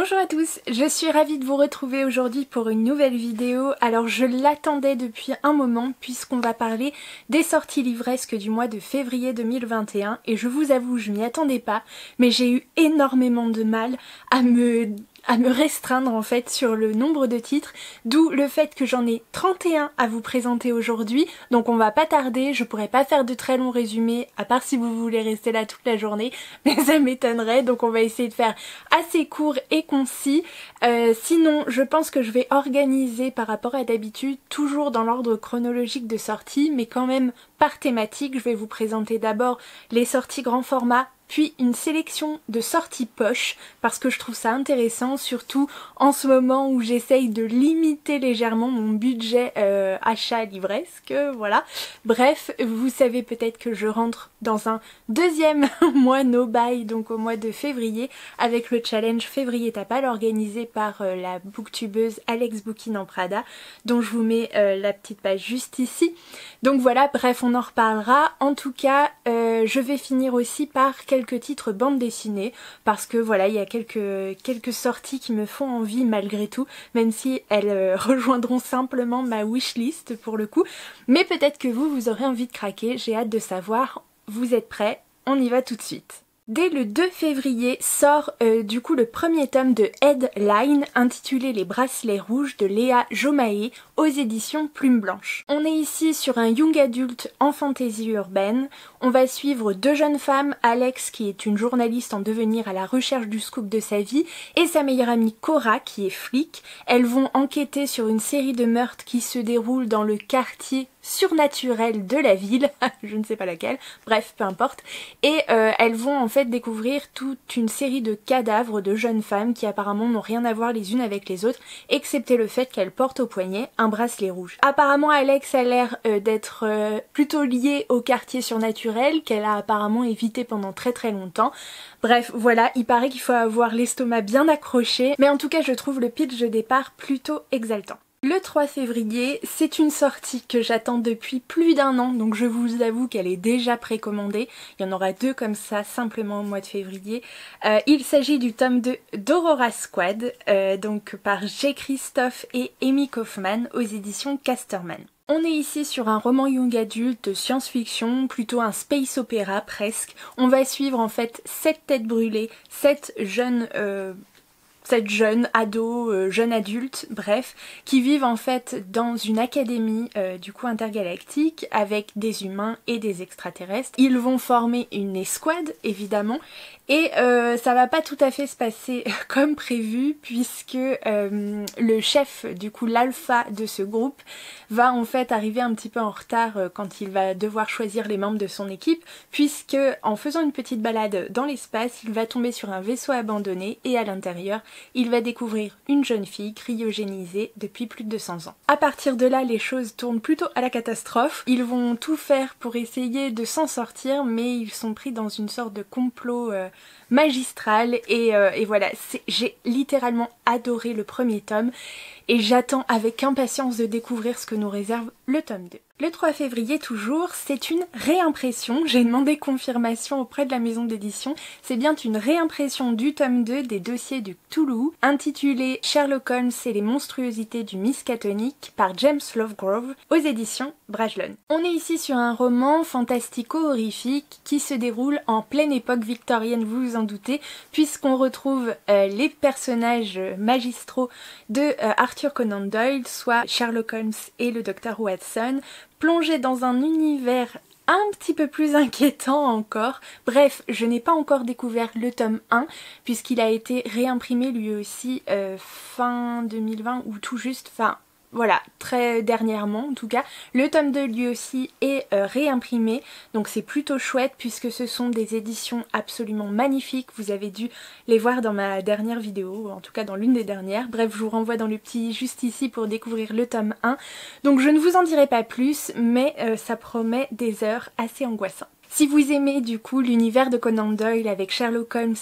Bonjour à tous, je suis ravie de vous retrouver aujourd'hui pour une nouvelle vidéo. Alors je l'attendais depuis un moment puisqu'on va parler des sorties livresques du mois de février 2021 et je vous avoue, je m'y attendais pas, mais j'ai eu énormément de mal à me restreindre en fait sur le nombre de titres, d'où le fait que j'en ai 31 à vous présenter aujourd'hui, donc on va pas tarder, je pourrais pas faire de très longs résumés, à part si vous voulez rester là toute la journée, mais ça m'étonnerait, donc on va essayer de faire assez court et concis. Sinon, je pense que je vais organiser par rapport à d'habitude, toujours dans l'ordre chronologique de sortie, mais quand même par thématique. Je vais vous présenter d'abord les sorties grand format, puis une sélection de sorties poche, parce que je trouve ça intéressant, surtout en ce moment où j'essaye de limiter légèrement mon budget achat livresque, voilà. Bref, vous savez peut-être que je rentre dans un deuxième mois no buy, donc au mois de février, avec le challenge Février Tapal organisé par la booktubeuse Alex Bookin en Prada, dont je vous mets la petite page juste ici. Donc voilà, bref, on en reparlera. En tout cas, je vais finir aussi par quelques titres bande dessinée, parce que voilà, il y a quelques sorties qui me font envie malgré tout, même si elles rejoindront simplement ma wishlist pour le coup. Mais peut-être que vous aurez envie de craquer, j'ai hâte de savoir. Vous êtes prêts? On y va tout de suite. Dès le 2 février sort du coup le premier tome de Headline intitulé Les bracelets rouges de Léa Jomaé aux éditions Plume Blanche. On est ici sur un young adulte en fantaisie urbaine. On va suivre deux jeunes femmes, Alex qui est une journaliste en devenir à la recherche du scoop de sa vie et sa meilleure amie Cora qui est flic. Elles vont enquêter sur une série de meurtres qui se déroulent dans le quartier surnaturel de la ville, je ne sais pas laquelle, bref peu importe, et elles vont en fait découvrir toute une série de cadavres de jeunes femmes qui apparemment n'ont rien à voir les unes avec les autres, excepté le fait qu'elles portent au poignet un bracelet rouge. Apparemment Alex a l'air d'être plutôt liée au quartier surnaturel qu'elle a apparemment évité pendant très longtemps. Bref, voilà, il paraît qu'il faut avoir l'estomac bien accroché, mais en tout cas je trouve le pitch de départ plutôt exaltant. Le 3 février, c'est une sortie que j'attends depuis plus d'un an, donc je vous avoue qu'elle est déjà précommandée. Il y en aura deux comme ça simplement au mois de février. Il s'agit du tome 2 d'Aurora Squad, donc par J. Christophe et Amy Kaufman aux éditions Casterman. On est ici sur un roman young adulte de science-fiction, plutôt un space opéra presque. On va suivre en fait 7 têtes brûlées, 7 jeunes ados, jeunes adultes, bref, qui vivent en fait dans une académie du coup intergalactique avec des humains et des extraterrestres. Ils vont former une escouade évidemment et ça va pas tout à fait se passer comme prévu puisque le chef, du coup l'alpha de ce groupe, va en fait arriver un petit peu en retard quand il va devoir choisir les membres de son équipe, puisque en faisant une petite balade dans l'espace, il va tomber sur un vaisseau abandonné et à l'intérieur, il va découvrir une jeune fille cryogénisée depuis plus de 200 ans. À partir de là, les choses tournent plutôt à la catastrophe. Ils vont tout faire pour essayer de s'en sortir, mais ils sont pris dans une sorte de complot magistral et voilà, j'ai littéralement adoré le premier tome et j'attends avec impatience de découvrir ce que nous réserve le tome 2. Le 3 février toujours, c'est une réimpression, j'ai demandé confirmation auprès de la maison d'édition, c'est bien une réimpression du tome 2 des dossiers du Cthulhu, intitulé Sherlock Holmes et les monstruosités du Miskatonic par James Lovegrove aux éditions Brajlon. On est ici sur un roman fantastico-horrifique qui se déroule en pleine époque victorienne, vous vous en doutez, puisqu'on retrouve les personnages magistraux de Arthur Conan Doyle, soit Sherlock Holmes et le docteur Watson, plongés dans un univers un petit peu plus inquiétant encore. Bref, je n'ai pas encore découvert le tome 1 puisqu'il a été réimprimé lui aussi fin 2020 ou tout juste, enfin voilà, très dernièrement en tout cas. Le tome 2 lui aussi est réimprimé, donc c'est plutôt chouette puisque ce sont des éditions absolument magnifiques. Vous avez dû les voir dans ma dernière vidéo, en tout cas dans l'une des dernières. Bref, je vous renvoie dans le petit juste ici pour découvrir le tome 1. Donc je ne vous en dirai pas plus, mais ça promet des heures assez angoissantes. Si vous aimez du coup l'univers de Conan Doyle avec Sherlock Holmes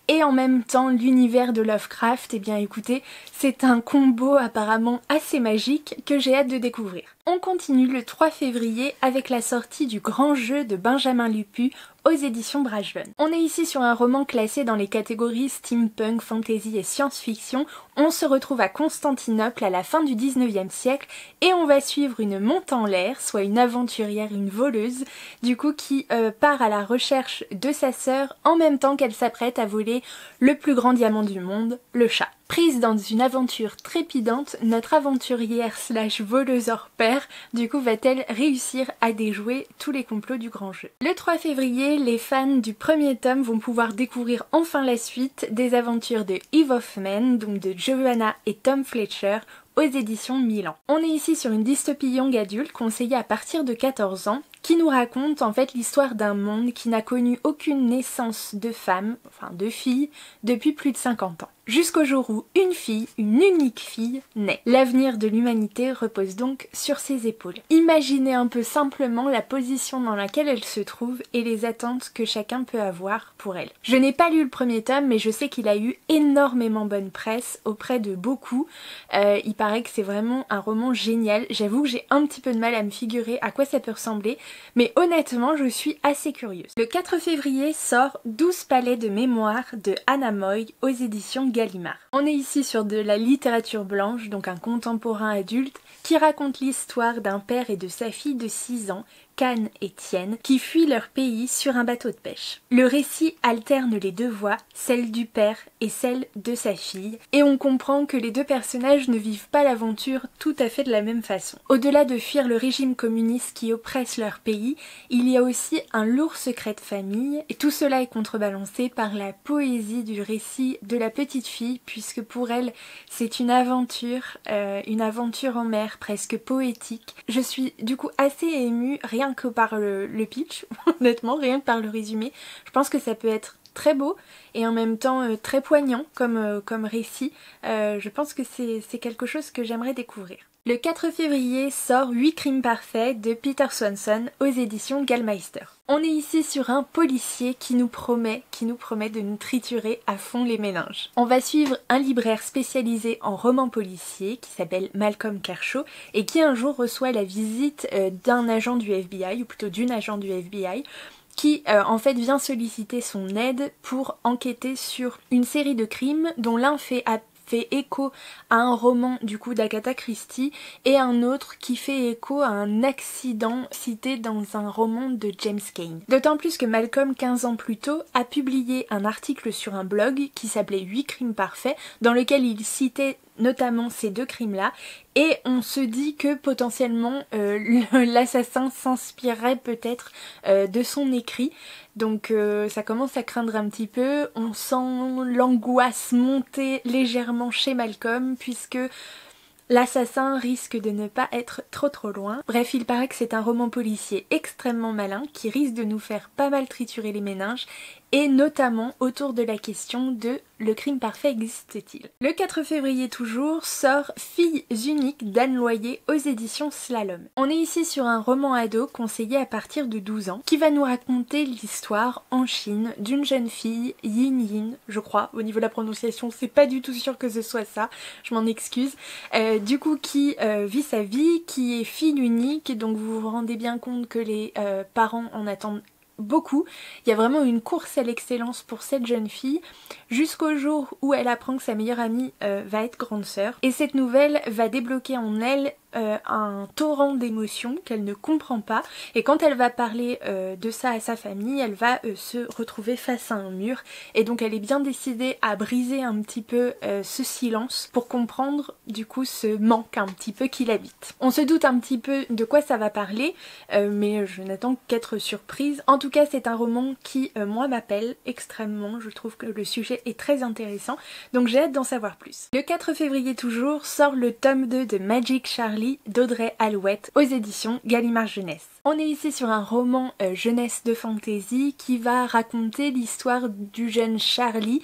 et en même temps l'univers de Lovecraft, eh bien écoutez, c'est un combo apparemment assez magique que j'ai hâte de découvrir. On continue le 3 février avec la sortie du Grand Jeu de Benjamin Lupu aux éditions Bragelonne. On est ici sur un roman classé dans les catégories steampunk, fantasy et science-fiction. On se retrouve à Constantinople à la fin du 19e siècle et on va suivre une monte en l'air, soit une aventurière, une voleuse, du coup qui part à la recherche de sa sœur en même temps qu'elle s'apprête à voler le plus grand diamant du monde, le chat. Prise dans une aventure trépidante, notre aventurière slash voleuse hors pair, du coup va-t-elle réussir à déjouer tous les complots du grand jeu. Le 3 février, les fans du premier tome vont pouvoir découvrir enfin la suite des aventures de Eve Hoffman, donc de Joanna et Tom Fletcher, aux éditions Milan. On est ici sur une dystopie young adulte conseillée à partir de 14 ans, qui nous raconte en fait l'histoire d'un monde qui n'a connu aucune naissance de femme, enfin de fille, depuis plus de 50 ans. Jusqu'au jour où une fille, une unique fille, naît. L'avenir de l'humanité repose donc sur ses épaules. Imaginez un peu simplement la position dans laquelle elle se trouve et les attentes que chacun peut avoir pour elle. Je n'ai pas lu le premier tome, mais je sais qu'il a eu énormément bonne presse auprès de beaucoup. Il paraît que c'est vraiment un roman génial. J'avoue que j'ai un petit peu de mal à me figurer à quoi ça peut ressembler, mais honnêtement je suis assez curieuse. Le 4 février sort 12 palais de mémoire de Anna Moy aux éditions Gallimard. On est ici sur de la littérature blanche, donc un contemporain adulte, qui raconte l'histoire d'un père et de sa fille de 6 ans, Can et Tienne, qui fuient leur pays sur un bateau de pêche. Le récit alterne les deux voix, celle du père et celle de sa fille, et on comprend que les deux personnages ne vivent pas l'aventure tout à fait de la même façon. Au-delà de fuir le régime communiste qui oppresse leur pays, il y a aussi un lourd secret de famille, et tout cela est contrebalancé par la poésie du récit de la petite fille, puisque pour elle, c'est une aventure en mer, presque poétique. Je suis du coup assez émue, rien que par le pitch, honnêtement, rien que par le résumé. Je pense que ça peut être très beau et en même temps très poignant comme récit. Je pense que c'est quelque chose que j'aimerais découvrir. Le 4 février sort 8 crimes parfaits de Peter Swanson aux éditions Gallmeister. On est ici sur un policier qui nous promet de nous triturer à fond les méninges. On va suivre un libraire spécialisé en romans policiers qui s'appelle Malcolm Kershaw et qui un jour reçoit la visite d'un agent du FBI, ou plutôt d'une agent du FBI, qui en fait vient solliciter son aide pour enquêter sur une série de crimes dont l'un fait écho à un roman du coup d'Agatha Christie et un autre qui fait écho à un accident cité dans un roman de James Cain. D'autant plus que Malcolm, 15 ans plus tôt, a publié un article sur un blog qui s'appelait 8 crimes parfaits, dans lequel il citait notamment ces deux crimes-là, et on se dit que potentiellement l'assassin s'inspirerait peut-être de son écrit. Donc ça commence à craindre un petit peu, on sent l'angoisse monter légèrement chez Malcolm puisque l'assassin risque de ne pas être trop loin. Bref, il paraît que c'est un roman policier extrêmement malin qui risque de nous faire pas mal triturer les méninges et notamment autour de la question de le crime parfait existe-t-il. Le 4 février toujours sort Filles uniques d'Anne Loyer aux éditions Slalom. On est ici sur un roman ado conseillé à partir de 12 ans qui va nous raconter l'histoire en Chine d'une jeune fille, Yin Yin, je crois, au niveau de la prononciation c'est pas du tout sûr que ce soit ça, je m'en excuse, du coup qui vit sa vie, qui est fille unique, donc vous vous rendez bien compte que les parents en attendent beaucoup. Il y a vraiment une course à l'excellence pour cette jeune fille jusqu'au jour où elle apprend que sa meilleure amie va être grande sœur et cette nouvelle va débloquer en elle un torrent d'émotions qu'elle ne comprend pas et quand elle va parler de ça à sa famille elle va se retrouver face à un mur et donc elle est bien décidée à briser un petit peu ce silence pour comprendre du coup ce manque un petit peu qui l'habite. On se doute un petit peu de quoi ça va parler mais je n'attends qu'être surprise. En tout cas c'est un roman qui moi m'appelle extrêmement, je trouve que le sujet est très intéressant donc j'ai hâte d'en savoir plus. Le 4 février toujours sort le tome 2 de Magic Charlie d'Audrey Alouette aux éditions Gallimard Jeunesse. On est ici sur un roman jeunesse de fantasy qui va raconter l'histoire du jeune Charlie,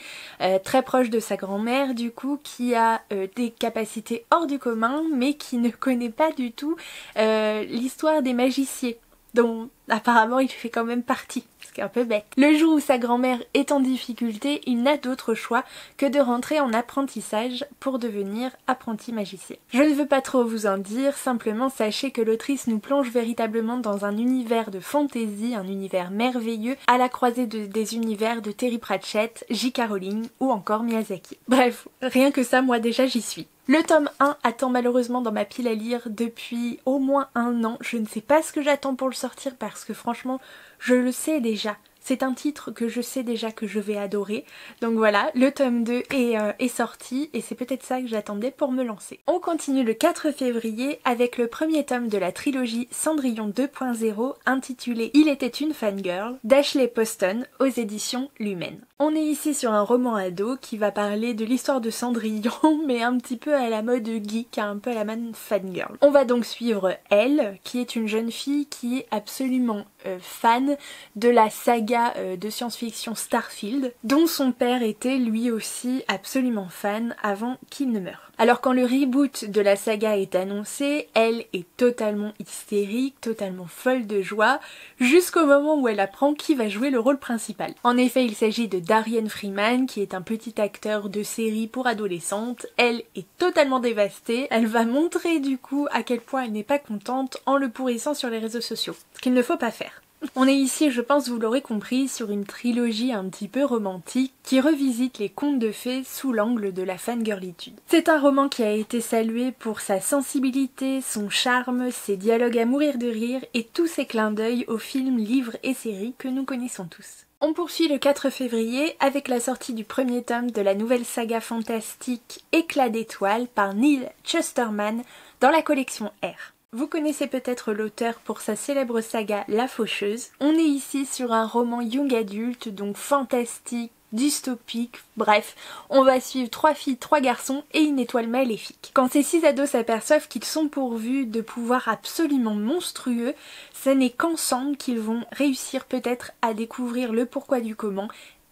très proche de sa grand-mère du coup, qui a des capacités hors du commun mais qui ne connaît pas du tout l'histoire des magiciens. dont apparemment il fait quand même partie, ce qui est un peu bête. Le jour où sa grand-mère est en difficulté, il n'a d'autre choix que de rentrer en apprentissage pour devenir apprenti magicien. Je ne veux pas trop vous en dire, simplement sachez que l'autrice nous plonge véritablement dans un univers de fantasy, un univers merveilleux, à la croisée des univers de Terry Pratchett, J.K. Rowling ou encore Miyazaki. Bref, rien que ça, moi déjà j'y suis. Le tome 1 attend malheureusement dans ma pile à lire depuis au moins 1 an. Je ne sais pas ce que j'attends pour le sortir parce que franchement, je le sais déjà. C'est un titre que je sais déjà que je vais adorer. Donc voilà, le tome 2 est sorti et c'est peut-être ça que j'attendais pour me lancer. On continue le 4 février avec le premier tome de la trilogie Cendrillon 2.0 intitulé Il était une fangirl d'Ashley Poston aux éditions Lumen. On est ici sur un roman ado qui va parler de l'histoire de Cendrillon mais un petit peu à la mode geek, un peu à la mode fangirl. On va donc suivre elle, qui est une jeune fille qui est absolument fan de la saga de science-fiction Starfield, dont son père était lui aussi absolument fan avant qu'il ne meure. Alors quand le reboot de la saga est annoncé, elle est totalement hystérique, totalement folle de joie, jusqu'au moment où elle apprend qui va jouer le rôle principal. En effet, il s'agit de Darian Freeman, qui est un petit acteur de série pour adolescentes. Elle est totalement dévastée, elle va montrer du coup à quel point elle n'est pas contente en le pourrissant sur les réseaux sociaux, ce qu'il ne faut pas faire. On est ici, je pense vous l'aurez compris, sur une trilogie un petit peu romantique qui revisite les contes de fées sous l'angle de la fangirlitude. C'est un roman qui a été salué pour sa sensibilité, son charme, ses dialogues à mourir de rire et tous ses clins d'œil aux films, livres et séries que nous connaissons tous. On poursuit le 4 février avec la sortie du premier tome de la nouvelle saga fantastique Éclat d'étoiles par Neil Chesterman dans la collection R. Vous connaissez peut-être l'auteur pour sa célèbre saga La Faucheuse. On est ici sur un roman young adulte, donc fantastique, dystopique, bref, on va suivre 3 filles, 3 garçons et une étoile maléfique. Quand ces 6 ados s'aperçoivent qu'ils sont pourvus de pouvoirs absolument monstrueux, ce n'est qu'ensemble qu'ils vont réussir peut-être à découvrir le pourquoi du comment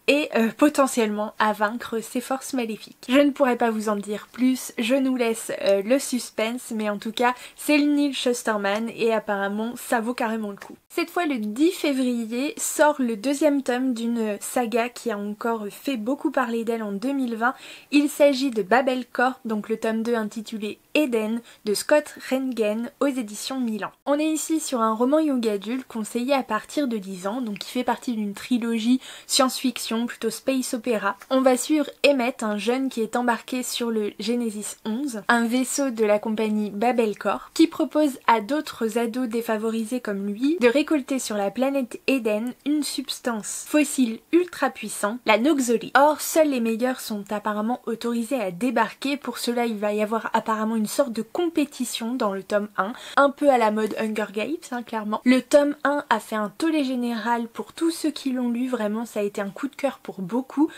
et potentiellement à vaincre ces forces maléfiques. Je ne pourrais pas vous en dire plus, je nous laisse le suspense, mais en tout cas c'est le Neil Chesterman et apparemment ça vaut carrément le coup. Cette fois le 10 février sort le 2e tome d'une saga qui a encore fait beaucoup parler d'elle en 2020. Il s'agit de Babel Corp, donc le tome 2 intitulé Eden de Scott Rentgen aux éditions Milan. On est ici sur un roman young adulte conseillé à partir de 10 ans, donc qui fait partie d'une trilogie science-fiction, plutôt space opéra. On va suivre Emmett, un jeune qui est embarqué sur le Genesis 11, un vaisseau de la compagnie Babel Corp, qui propose à d'autres ados défavorisés comme lui de récolter sur la planète Eden une substance fossile ultra puissante, la Noxolite. Or, seuls les meilleurs sont apparemment autorisés à débarquer. Pour cela, il va y avoir apparemment une sorte de compétition dans le tome 1, un peu à la mode Hunger Games, clairement. Le tome 1 a fait un tollé général pour tous ceux qui l'ont lu, vraiment ça a été un coup de cœur pour beaucoup.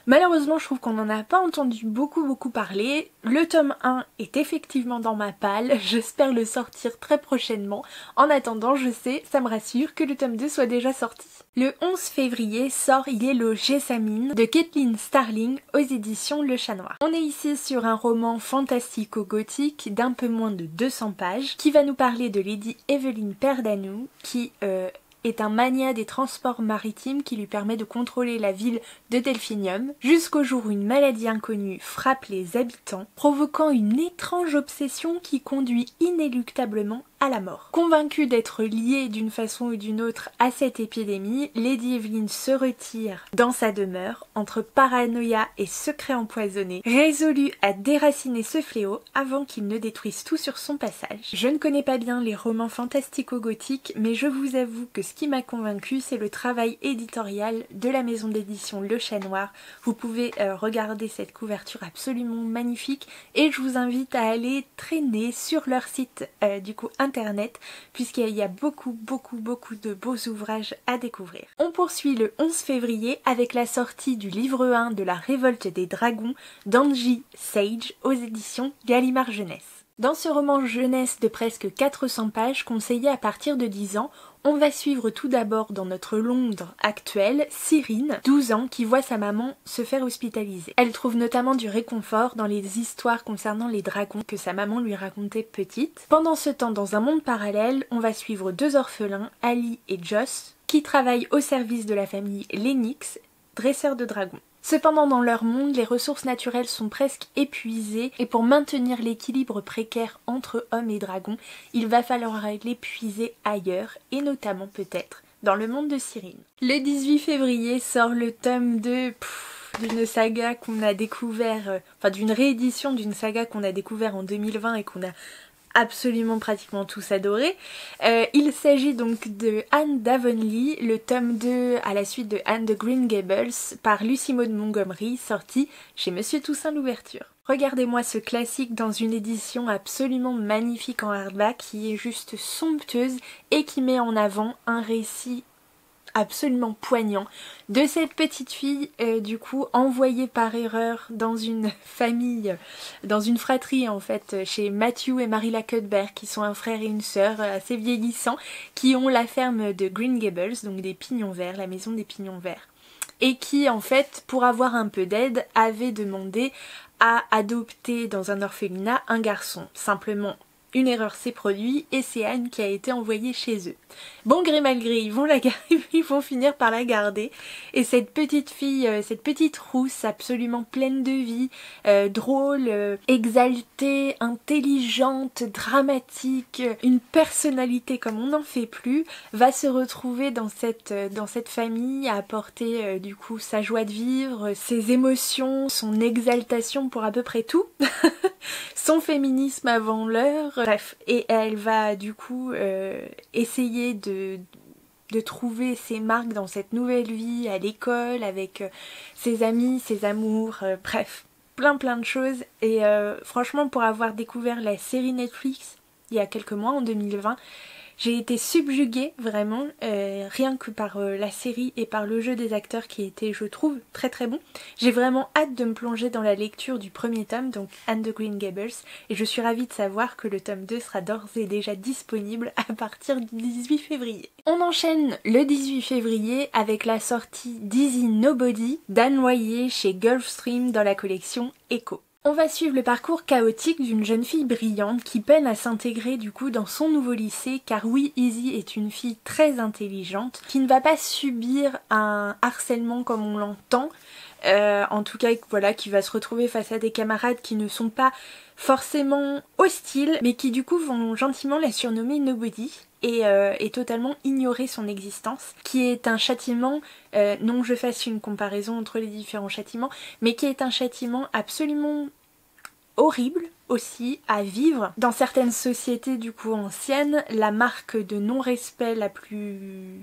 Malheureusement, je trouve qu'on n'en a pas entendu beaucoup parler. Le tome 1 est effectivement dans ma palle, j'espère le sortir très prochainement. En attendant, je sais, ça me rassure que le tome 2 soit déjà sorti. Le 11 février sort Il est le Jessamine de Kathleen Starling aux éditions Le Chat Noir. On est ici sur un roman fantastico-gothique d'un peu moins de 200 pages qui va nous parler de Lady Evelyn Perdanou qui est un magnat des transports maritimes qui lui permet de contrôler la ville de Delphinium, jusqu'au jour où une maladie inconnue frappe les habitants, provoquant une étrange obsession qui conduit inéluctablement à la mort. Convaincue d'être liée d'une façon ou d'une autre à cette épidémie, Lady Evelyn se retire dans sa demeure, entre paranoïa et secret empoisonné, résolue à déraciner ce fléau avant qu'il ne détruise tout sur son passage. Je ne connais pas bien les romans fantastico-gothiques, mais je vous avoue que ce qui m'a convaincue, c'est le travail éditorial de la maison d'édition Le Chat Noir. Vous pouvez regarder cette couverture absolument magnifique et je vous invite à aller traîner sur leur site du coup internet, puisqu'il y a beaucoup de beaux ouvrages à découvrir. On poursuit le 11 février avec la sortie du livre 1 de la Révolte des Dragons d'Angie Sage aux éditions Gallimard Jeunesse. Dans ce roman jeunesse de presque 400 pages conseillé à partir de 10 ans, on va suivre tout d'abord dans notre Londres actuel, Cyrine, 12 ans, qui voit sa maman se faire hospitaliser. Elle trouve notamment du réconfort dans les histoires concernant les dragons que sa maman lui racontait petite. Pendant ce temps, dans un monde parallèle, on va suivre deux orphelins, Ali et Joss, qui travaillent au service de la famille Lennox, dresseurs de dragons. Cependant, dans leur monde, les ressources naturelles sont presque épuisées et pour maintenir l'équilibre précaire entre hommes et dragons, il va falloir les puiser ailleurs et notamment peut-être dans le monde de Cyrine. Le 18 février sort le tome 2 d'une saga qu'on a découvert, d'une réédition d'une saga qu'on a découvert en 2020 et qu'on a absolument pratiquement tous adoré. Il s'agit donc de Anne d'Avonlea, le tome 2 à la suite de Anne de Green Gables par Lucy Maud Montgomery, sorti chez Monsieur Toussaint Louverture. Regardez-moi ce classique dans une édition absolument magnifique en hardback qui est juste somptueuse et qui met en avant un récit absolument poignant de cette petite fille du coup envoyée par erreur dans une famille, dans une fratrie en fait chez Matthew et Marilla Cuthbert qui sont un frère et une sœur assez vieillissants qui ont la ferme de Green Gables, donc des pignons verts, la maison des pignons verts, et qui en fait pour avoir un peu d'aide avaient demandé à adopter dans un orphelinat un garçon. Simplement une erreur s'est produite et c'est Anne qui a été envoyée chez eux. Bon gré mal gré, ils vont finir par la garder. Et cette petite fille, cette petite rousse absolument pleine de vie, drôle, exaltée, intelligente, dramatique, une personnalité comme on n'en fait plus, va se retrouver dans cette famille à apporter du coup sa joie de vivre, ses émotions, son exaltation pour à peu près tout. Son féminisme avant l'heure, bref, et elle va du coup essayer de trouver ses marques dans cette nouvelle vie à l'école avec ses amis, ses amours, bref, plein de choses. Et franchement, pour avoir découvert la série Netflix il y a quelques mois, en 2020, j'ai été subjuguée vraiment, rien que par la série et par le jeu des acteurs qui était, je trouve, très bon. J'ai vraiment hâte de me plonger dans la lecture du premier tome, donc Anne de Green Gables, et je suis ravie de savoir que le tome 2 sera d'ores et déjà disponible à partir du 18 février. On enchaîne le 18 février avec la sortie d'Easy Nobody d'Anne Noyer chez Gulfstream dans la collection Echo. On va suivre le parcours chaotique d'une jeune fille brillante qui peine à s'intégrer du coup dans son nouveau lycée, car oui, Izzy est une fille très intelligente qui ne va pas subir un harcèlement comme on l'entend, en tout cas voilà, qui va se retrouver face à des camarades qui ne sont pas forcément hostiles mais qui du coup vont gentiment la surnommer Nobody et totalement ignorer son existence, qui est un châtiment, non que je fasse une comparaison entre les différents châtiments, mais qui est un châtiment absolument horrible aussi à vivre. Dans certaines sociétés du coup anciennes, la marque de non-respect la plus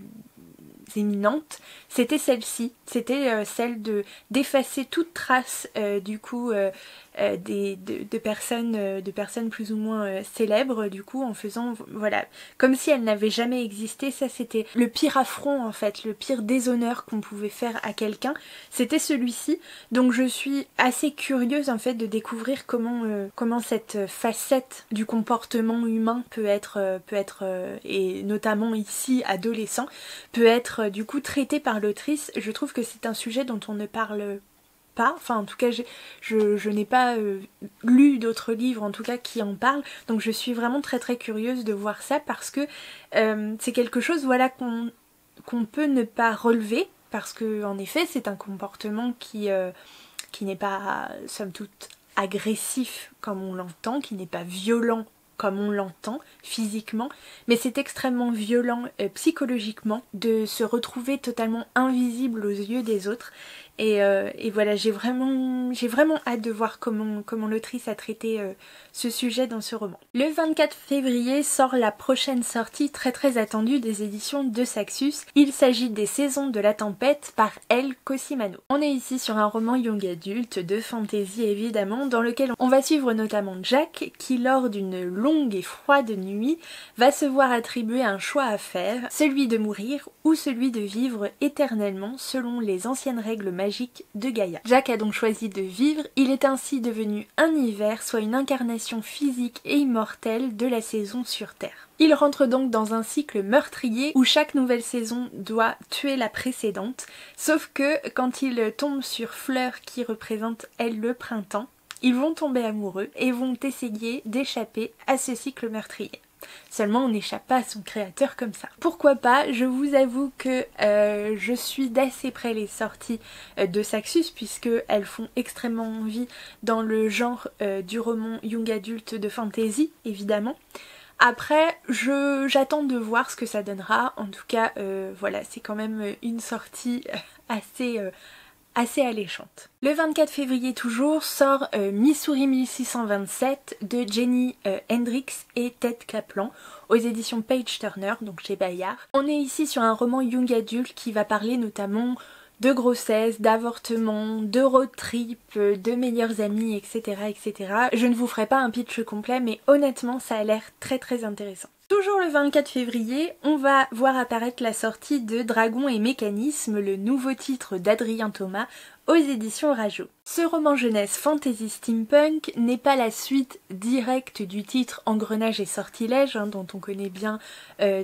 éminente, c'était celle-ci, c'était celle d'effacer toute trace du coup de personnes plus ou moins célèbres du coup en faisant voilà comme si elles n'avaient jamais existé. Ça c'était le pire affront en fait, le pire déshonneur qu'on pouvait faire à quelqu'un, c'était celui-ci. Donc je suis assez curieuse en fait de découvrir comment cette facette du comportement humain peut être et notamment ici adolescent peut être du coup traitée par l'autrice. Je trouve que c'est un sujet dont on ne parle pas, enfin en tout cas je n'ai pas lu d'autres livres en tout cas qui en parlent, donc je suis vraiment très curieuse de voir ça parce que c'est quelque chose voilà qu'on peut ne pas relever parce que en effet c'est un comportement qui n'est pas somme toute agressif comme on l'entend, qui n'est pas violent comme on l'entend physiquement, mais c'est extrêmement violent psychologiquement de se retrouver totalement invisible aux yeux des autres. Et voilà, j'ai vraiment hâte de voir comment l'autrice a traité ce sujet dans ce roman. Le 24 février sort la prochaine sortie très attendue des éditions de Saxus. Il s'agit des Saisons de la Tempête par Elle Cosimano. On est ici sur un roman young adulte de fantasy évidemment, dans lequel on va suivre notamment Jack qui lors d'une longue et froide nuit va se voir attribuer un choix à faire, celui de mourir ou celui de vivre éternellement selon les anciennes règles magiques magique de Gaïa. Jack a donc choisi de vivre, il est ainsi devenu un hiver, soit une incarnation physique et immortelle de la saison sur Terre. Il rentre donc dans un cycle meurtrier où chaque nouvelle saison doit tuer la précédente, sauf que quand il tombe sur Fleur qui représente elle le printemps, ils vont tomber amoureux et vont essayer d'échapper à ce cycle meurtrier. Seulement on n'échappe pas à son créateur comme ça. Pourquoi pas, je vous avoue que je suis d'assez près les sorties de Saxus puisque elles font extrêmement envie dans le genre du roman young adulte de fantasy évidemment. Après, j'attends de voir ce que ça donnera. En tout cas, voilà, c'est quand même une sortie assez alléchante. Le 24 février toujours sort Missouri 1627 de Jenny Hendricks et Ted Kaplan aux éditions Page Turner, donc chez Bayard. On est ici sur un roman young adulte qui va parler notamment de grossesse, d'avortement, de road trip, de meilleurs amis, etc., etc. Je ne vous ferai pas un pitch complet, mais honnêtement, ça a l'air très intéressant. Toujours le 24 février, on va voir apparaître la sortie de Dragons et Mécanismes, le nouveau titre d'Adrien Thomas, aux éditions Rajo. Ce roman jeunesse fantasy steampunk n'est pas la suite directe du titre Engrenage et sortilège, dont on connaît bien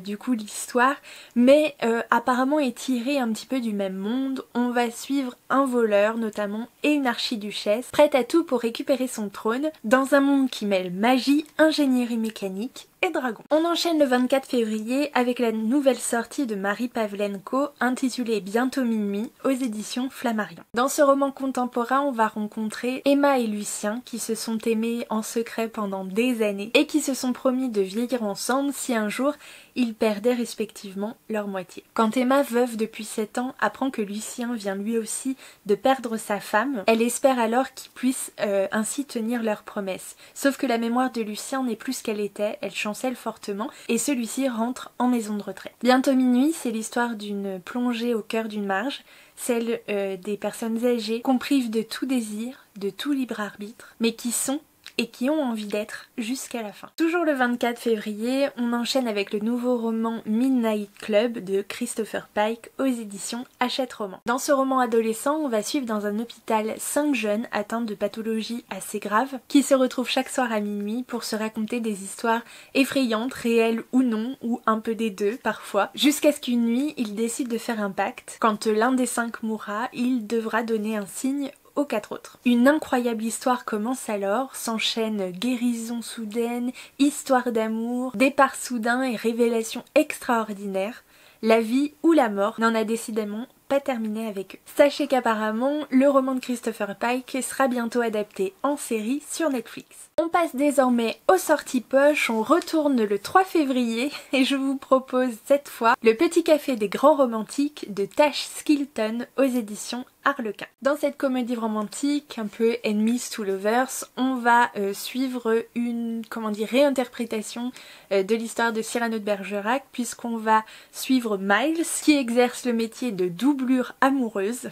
du coup l'histoire, mais apparemment est tiré un petit peu du même monde. On va suivre un voleur notamment et une archiduchesse, prête à tout pour récupérer son trône, dans un monde qui mêle magie, ingénierie mécanique et dragon. On enchaîne le 24 février avec la nouvelle sortie de Marie Pavlenko intitulée Bientôt minuit aux éditions Flammarion. Dans ce roman contemporain, on va rencontrer Emma et Lucien qui se sont aimés en secret pendant des années et qui se sont promis de vieillir ensemble si un jour ils perdaient respectivement leur moitié. Quand Emma, veuve depuis 7 ans, apprend que Lucien vient lui aussi de perdre sa femme, elle espère alors qu'ils puissent ainsi tenir leur promesse. Sauf que la mémoire de Lucien n'est plus ce qu'elle était, elle chancelle fortement et celui-ci rentre en maison de retraite. Bientôt minuit, c'est l'histoire d'une plongée au cœur d'une marge, celle des personnes âgées qu'on prive de tout désir, de tout libre arbitre, mais qui sont et qui ont envie d'être jusqu'à la fin. Toujours le 24 février, on enchaîne avec le nouveau roman Midnight Club de Christopher Pike aux éditions Hachette Roman. Dans ce roman adolescent, on va suivre dans un hôpital 5 jeunes atteints de pathologies assez graves qui se retrouvent chaque soir à minuit pour se raconter des histoires effrayantes, réelles ou non, ou un peu des deux parfois, jusqu'à ce qu'une nuit, ils décident de faire un pacte. Quand l'un des 5 mourra, il devra donner un signe aux 4 autres. Une incroyable histoire commence alors, s'enchaînent guérison soudaine, histoire d'amour, départ soudain et révélations extraordinaires. La vie ou la mort n'en a décidément pas terminé avec eux. Sachez qu'apparemment, le roman de Christopher Pike sera bientôt adapté en série sur Netflix. On passe désormais aux sorties poche, on retourne le 3 février et je vous propose cette fois Le Petit Café des Grands Romantiques de Tash Skilton aux éditions Harlequin. Dans cette comédie romantique, un peu enemies to lovers, on va suivre une réinterprétation de l'histoire de Cyrano de Bergerac puisqu'on va suivre Miles qui exerce le métier de doublure amoureuse.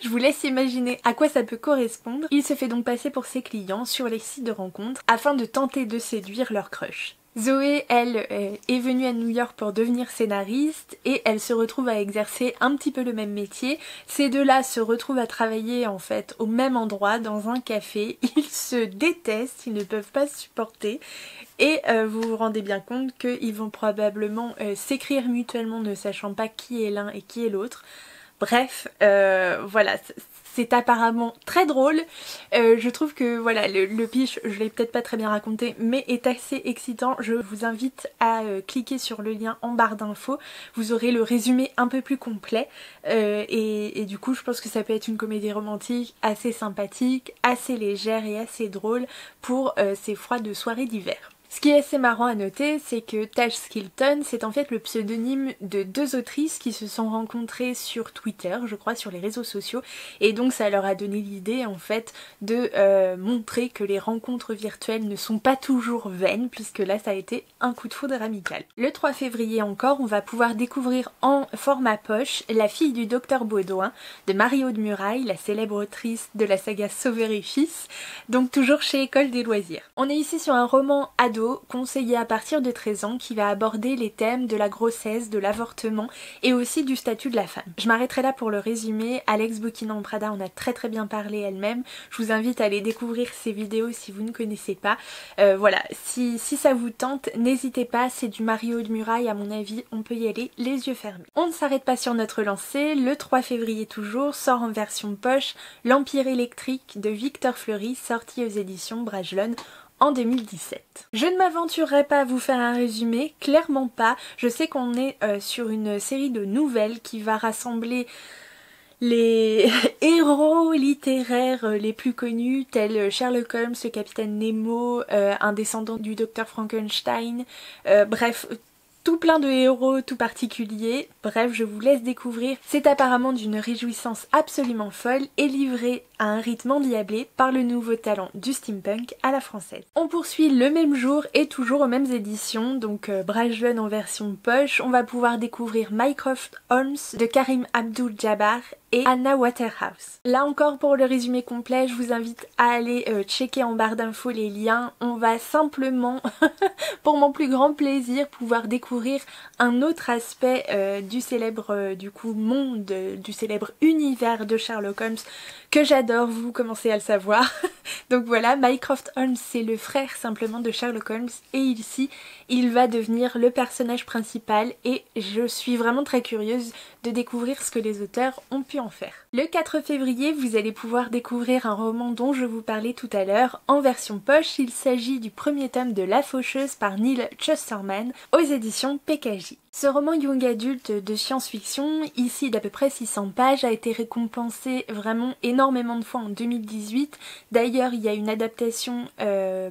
Je vous laisse imaginer à quoi ça peut correspondre. Il se fait donc passer pour ses clients sur les sites de rencontres afin de tenter de séduire leur crush. Zoé, elle, est venue à New York pour devenir scénariste et elle se retrouve à exercer un petit peu le même métier. Ces deux-là se retrouvent à travailler en fait au même endroit, dans un café. Ils se détestent, ils ne peuvent pas se supporter et vous vous rendez bien compte qu'ils vont probablement s'écrire mutuellement ne sachant pas qui est l'un et qui est l'autre. Bref, voilà, c'est apparemment très drôle. Je trouve que voilà, le pitch, je l'ai peut-être pas très bien raconté, mais est assez excitant. Je vous invite à cliquer sur le lien en barre d'infos. Vous aurez le résumé un peu plus complet. Et du coup, je pense que ça peut être une comédie romantique assez sympathique, assez légère et assez drôle pour ces froides soirées d'hiver. Ce qui est assez marrant à noter, c'est que Tash Skilton, c'est en fait le pseudonyme de 2 autrices qui se sont rencontrées sur Twitter, je crois, sur les réseaux sociaux, et donc ça leur a donné l'idée en fait de montrer que les rencontres virtuelles ne sont pas toujours vaines, puisque là ça a été un coup de foudre amical. Le 3 février encore, on va pouvoir découvrir en format poche La fille du docteur Baudouin de Marie-Aude Muraille, la célèbre autrice de la saga Sauveur et Fils, donc toujours chez École des loisirs. On est ici sur un roman ado ado conseillé à partir de 13 ans qui va aborder les thèmes de la grossesse, de l'avortement et aussi du statut de la femme. Je m'arrêterai là pour le résumé. Alex Bouquin Prada en a très bien parlé elle-même. Je vous invite à aller découvrir ses vidéos si vous ne connaissez pas. Voilà, si ça vous tente, n'hésitez pas, c'est du Mario de Muraille, à mon avis, on peut y aller les yeux fermés. On ne s'arrête pas sur notre lancée, le 3 février toujours, sort en version poche L'Empire électrique de Victor Fleury, sorti aux éditions Brajlon en 2017. Je ne m'aventurerai pas à vous faire un résumé, clairement pas. Je sais qu'on est sur une série de nouvelles qui va rassembler les héros littéraires les plus connus tels Sherlock Holmes, le capitaine Nemo, un descendant du docteur Frankenstein, bref, tout plein de héros tout particuliers. Bref, je vous laisse découvrir. C'est apparemment d'une réjouissance absolument folle et livré à un rythme endiablé par le nouveau talent du steampunk à la française. On poursuit le même jour et toujours aux mêmes éditions, donc Brajlon en version poche. On va pouvoir découvrir Mycroft Holmes de Karim Abdul-Jabbar et Anna Waterhouse. Là encore, pour le résumé complet, je vous invite à aller checker en barre d'infos les liens. On va simplement, pour mon plus grand plaisir, pouvoir découvrir un autre aspect du célèbre monde, du célèbre univers de Sherlock Holmes que j'adore, vous commencez à le savoir. Donc voilà, Mycroft Holmes c'est le frère simplement de Sherlock Holmes et ici il va devenir le personnage principal et je suis vraiment très curieuse de découvrir ce que les auteurs ont pu en faire. Le 4 février, vous allez pouvoir découvrir un roman dont je vous parlais tout à l'heure en version poche. Il s'agit du premier tome de La Faucheuse par Neil Chesterman aux éditions PKJ. Ce roman young adulte de science-fiction, ici d'à peu près 600 pages, a été récompensé vraiment énormément de fois en 2018. D'ailleurs, il y a une adaptation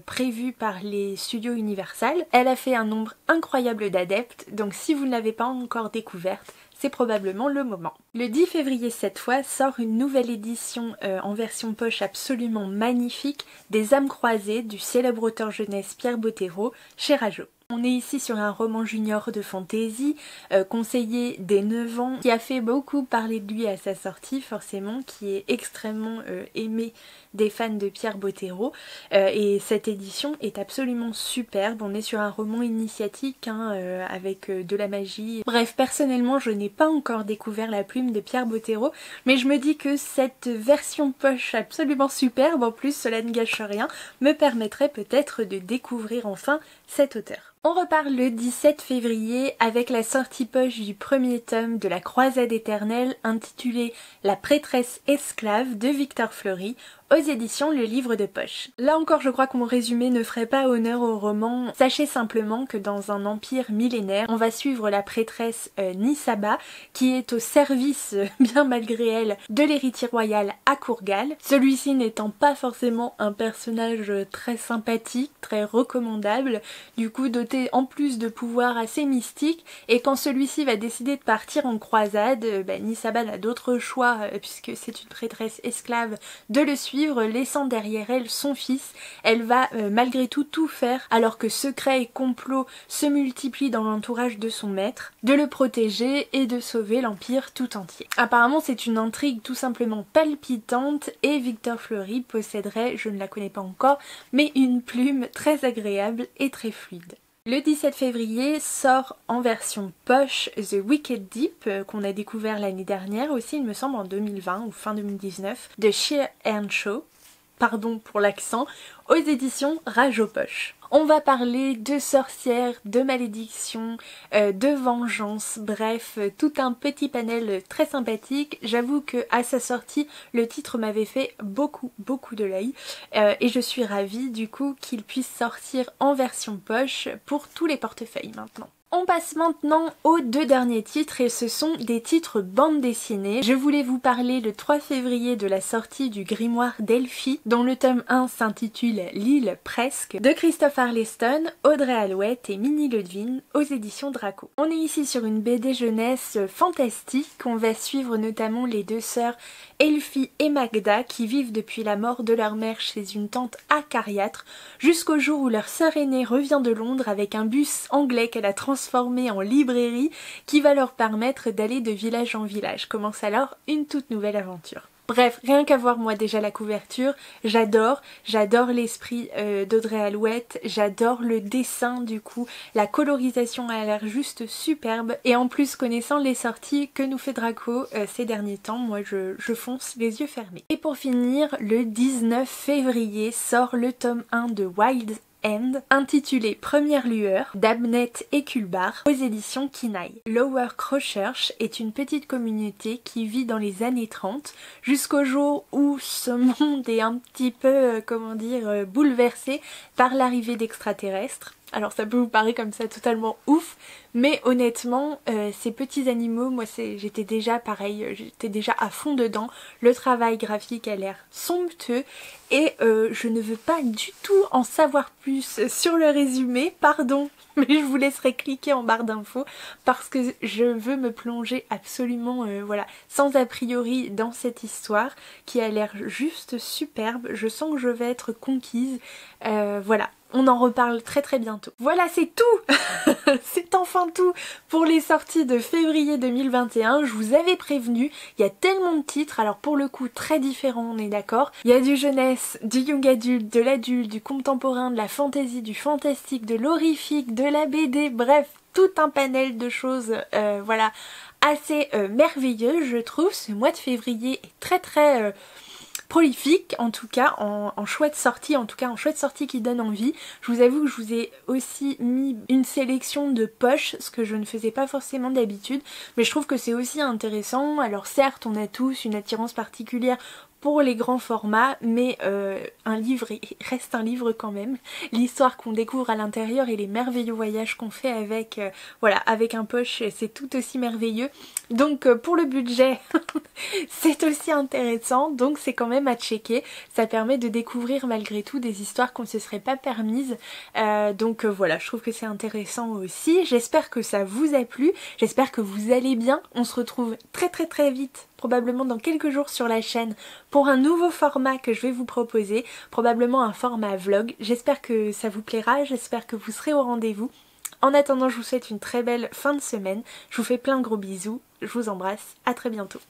prévue par les studios Universal. Elle a fait un nombre incroyable d'adeptes, donc si vous ne l'avez pas encore découverte, c'est probablement le moment. Le 10 février cette fois sort une nouvelle édition en version poche absolument magnifique des âmes croisées du célèbre auteur jeunesse Pierre Bottero chez Rajo. On est ici sur un roman junior de fantasy, conseillé dès 9 ans, qui a fait beaucoup parler de lui à sa sortie forcément, qui est extrêmement aimé des fans de Pierre Bottero, et cette édition est absolument superbe. On est sur un roman initiatique avec de la magie. Bref, personnellement je n'ai pas encore découvert la plume de Pierre Bottero, mais je me dis que cette version poche absolument superbe, en plus cela ne gâche rien, me permettrait peut-être de découvrir enfin cet auteur. On repart le 17 février avec la sortie poche du premier tome de la Croisade éternelle intitulé La prêtresse esclave de Victor Fleury aux éditions Le Livre de Poche. Là encore je crois que mon résumé ne ferait pas honneur au roman. Sachez simplement que dans un empire millénaire, on va suivre la prêtresse Nisaba qui est au service, bien malgré elle, de l'héritier royal à Courgal. Celui-ci n'étant pas forcément un personnage très sympathique, très recommandable, du coup doté en plus de pouvoirs assez mystiques, et quand celui-ci va décider de partir en croisade, Nisaba n'a d'autre choix, puisque c'est une prêtresse esclave, de le suivre, laissant derrière elle son fils. Elle va malgré tout faire, alors que secrets et complots se multiplient dans l'entourage de son maître, de le protéger et de sauver l'empire tout entier. Apparemment c'est une intrigue tout simplement palpitante et Victor Fleury posséderait, je ne la connais pas encore, mais une plume très agréable et très fluide. Le 17 février sort en version poche The Wicked Deep, qu'on a découvert l'année dernière aussi, il me semble en 2020 ou fin 2019, de Sheer Earnshaw, pardon pour l'accent, aux éditions Rajo Poche. On va parler de sorcières, de malédictions, de vengeance, bref, tout un petit panel très sympathique. J'avoue que à sa sortie, le titre m'avait fait beaucoup de l'œil et je suis ravie du coup qu'il puisse sortir en version poche pour tous les portefeuilles maintenant. On passe maintenant aux deux derniers titres et ce sont des titres bande dessinée. Je voulais vous parler le 3 février de la sortie du grimoire d'Elfie dont le tome 1 s'intitule L'île presque de Christophe Arleston, Audrey Alouette et Minnie Ledvin aux éditions Draco. On est ici sur une BD jeunesse fantastique. On va suivre notamment les deux sœurs Elfie et Magda qui vivent depuis la mort de leur mère chez une tante acariâtre jusqu'au jour où leur sœur aînée revient de Londres avec un bus anglais qu'elle a transformé en librairie qui va leur permettre d'aller de village en village. Commence alors une toute nouvelle aventure. Bref, rien qu'à voir moi déjà la couverture, j'adore l'esprit d'Audrey Alouette, j'adore le dessin du coup, la colorisation a l'air juste superbe et en plus connaissant les sorties que nous fait Draco ces derniers temps, moi je fonce les yeux fermés. Et pour finir, le 19 février sort le tome 1 de Wild End, intitulé Première lueur d'Abnet et Kulbar aux éditions Kinaï. Lower Crowchurch est une petite communauté qui vit dans les années 30 jusqu'au jour où ce monde est un petit peu, comment dire, bouleversé par l'arrivée d'extraterrestres. Alors ça peut vous paraître comme ça totalement ouf, mais honnêtement ces petits animaux, moi j'étais déjà pareil, j'étais déjà à fond dedans. Le travail graphique a l'air somptueux et je ne veux pas du tout en savoir plus sur le résumé, pardon, mais je vous laisserai cliquer en barre d'infos parce que je veux me plonger absolument voilà, sans a priori dans cette histoire qui a l'air juste superbe. Je sens que je vais être conquise, voilà. On en reparle très très bientôt. Voilà, c'est tout. C'est enfin tout pour les sorties de février 2021. Je vous avais prévenu, il y a tellement de titres, alors pour le coup très différents, on est d'accord. Il y a du jeunesse, du young adulte, de l'adulte, du contemporain, de la fantasy, du fantastique, de l'horrifique, de la BD, bref, tout un panel de choses, voilà, assez merveilleux je trouve. Ce mois de février est très très... prolifique en tout cas, en chouette sortie, en tout cas en chouette sortie qui donne envie. Je vous avoue que je vous ai aussi mis une sélection de poches, ce que je ne faisais pas forcément d'habitude, mais je trouve que c'est aussi intéressant. Alors certes on a tous une attirance particulière pour les grands formats, mais un livre reste un livre quand même. L'histoire qu'on découvre à l'intérieur et les merveilleux voyages qu'on fait avec, voilà, avec un poche, c'est tout aussi merveilleux. Donc pour le budget, c'est aussi intéressant, donc c'est quand même à checker. Ça permet de découvrir malgré tout des histoires qu'on ne se serait pas permises. Donc voilà, je trouve que c'est intéressant aussi. J'espère que ça vous a plu, j'espère que vous allez bien. On se retrouve très très très vite, probablement dans quelques jours sur la chaîne pour un nouveau format que je vais vous proposer, probablement un format vlog. J'espère que ça vous plaira, j'espère que vous serez au rendez-vous. En attendant, je vous souhaite une très belle fin de semaine, je vous fais plein de gros bisous, je vous embrasse, à très bientôt.